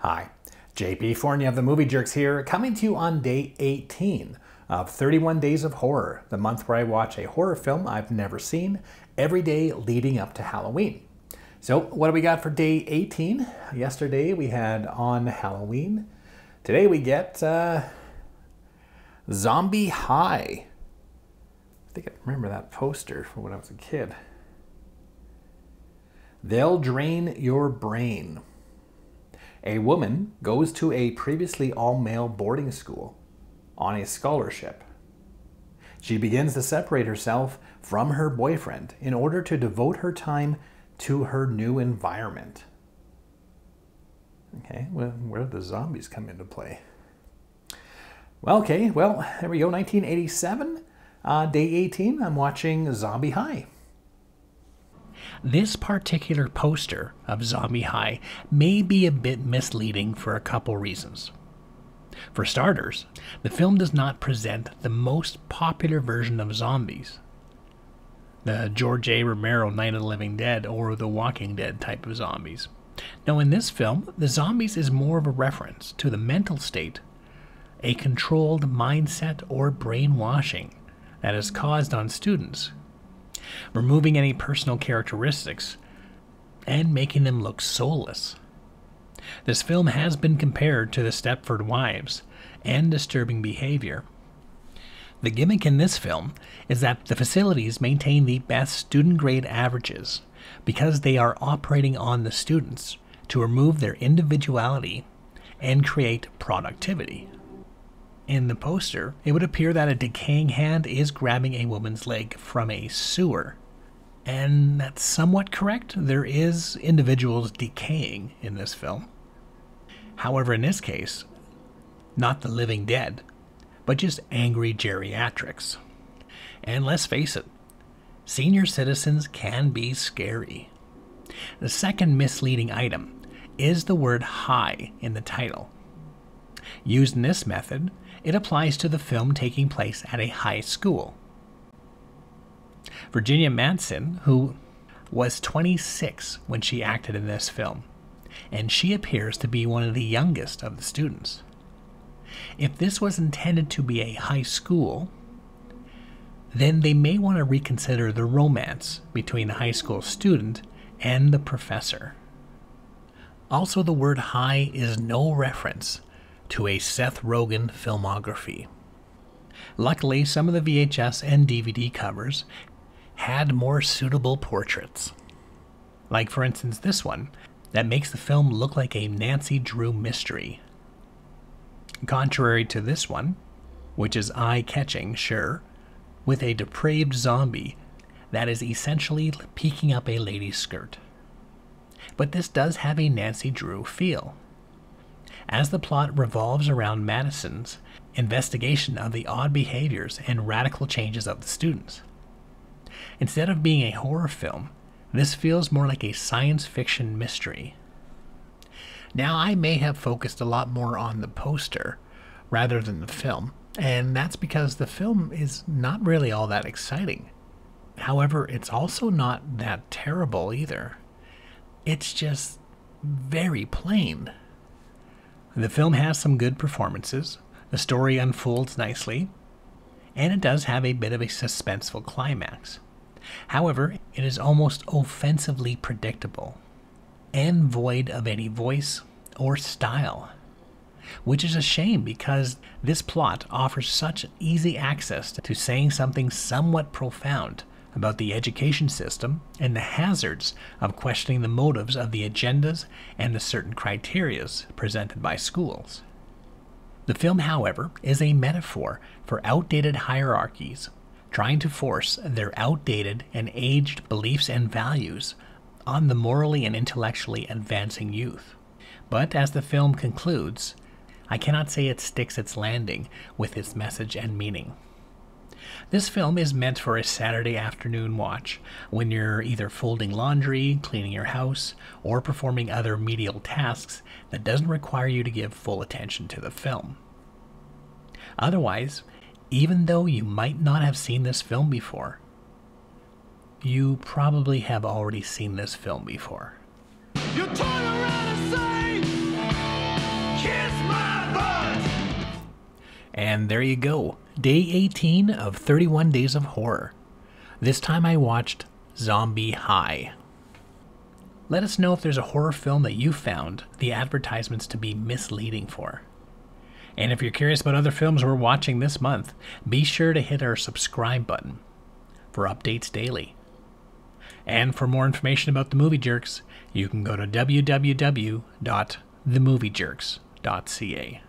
Hi, JP Fournier of the Movie Jerks here, coming to you on day 18 of 31 Days of Horror, the month where I watch a horror film I've never seen every day leading up to Halloween. So what do we got for day 18? Yesterday we had On Halloween. Today we get Zombie High. I think I remember that poster from when I was a kid. They'll Drain Your Brain. A woman goes to a previously all-male boarding school on a scholarship. She begins to separate herself from her boyfriend in order to devote her time to her new environment. Okay, well, where do the zombies come into play? Well, okay, well, there we go, 1987, day 18, I'm watching Zombie High. This particular poster of Zombie High may be a bit misleading for a couple reasons. For starters, the film does not present the most popular version of zombies, the George A. Romero Night of the Living Dead or The Walking Dead type of zombies. Now in this film, the zombies is more of a reference to the mental state, a controlled mindset or brainwashing that is caused on students, removing any personal characteristics and making them look soulless. This film has been compared to the Stepford Wives and Disturbing Behavior. The gimmick in this film is that the facilities maintain the best student grade averages because they are operating on the students to remove their individuality and create productivity. In the poster, it would appear that a decaying hand is grabbing a woman's leg from a sewer. And that's somewhat correct. There is individuals decaying in this film. However, in this case, not the living dead, but just angry geriatrics. And let's face it, senior citizens can be scary. The second misleading item is the word high in the title. Used in this method, it applies to the film taking place at a high school. Virginia Madsen, who was 26 when she acted in this film, and she appears to be one of the youngest of the students. If this was intended to be a high school, then they may want to reconsider the romance between a high school student and the professor. Also, the word high is no reference to a Seth Rogen filmography. Luckily, some of the VHS and DVD covers had more suitable portraits. Like, for instance, this one that makes the film look like a Nancy Drew mystery. Contrary to this one, which is eye-catching, sure, with a depraved zombie that is essentially peeking up a lady's skirt. But this does have a Nancy Drew feel, as the plot revolves around Madison's investigation of the odd behaviors and radical changes of the students. Instead of being a horror film, this feels more like a science fiction mystery. Now, I may have focused a lot more on the poster rather than the film, and that's because the film is not really all that exciting. However, it's also not that terrible either. It's just very plain. The film has some good performances, the story unfolds nicely, and it does have a bit of a suspenseful climax. However, it is almost offensively predictable and void of any voice or style, which is a shame because this plot offers such easy access to saying something somewhat profound about the education system and the hazards of questioning the motives of the agendas and the certain criterias presented by schools. The film, however, is a metaphor for outdated hierarchies, trying to force their outdated and aged beliefs and values on the morally and intellectually advancing youth. But as the film concludes, I cannot say it sticks its landing with its message and meaning. This film is meant for a Saturday afternoon watch when you're either folding laundry, cleaning your house, or performing other menial tasks that doesn't require you to give full attention to the film. Otherwise, even though you might not have seen this film before, you probably have already seen this film before. You turn around and say And there you go, day 18 of 31 Days of Horror. This time I watched Zombie High. Let us know if there's a horror film that you found the advertisements to be misleading for. And if you're curious about other films we're watching this month, be sure to hit our subscribe button for updates daily. And for more information about The Movie Jerks, you can go to www.themoviejerks.ca.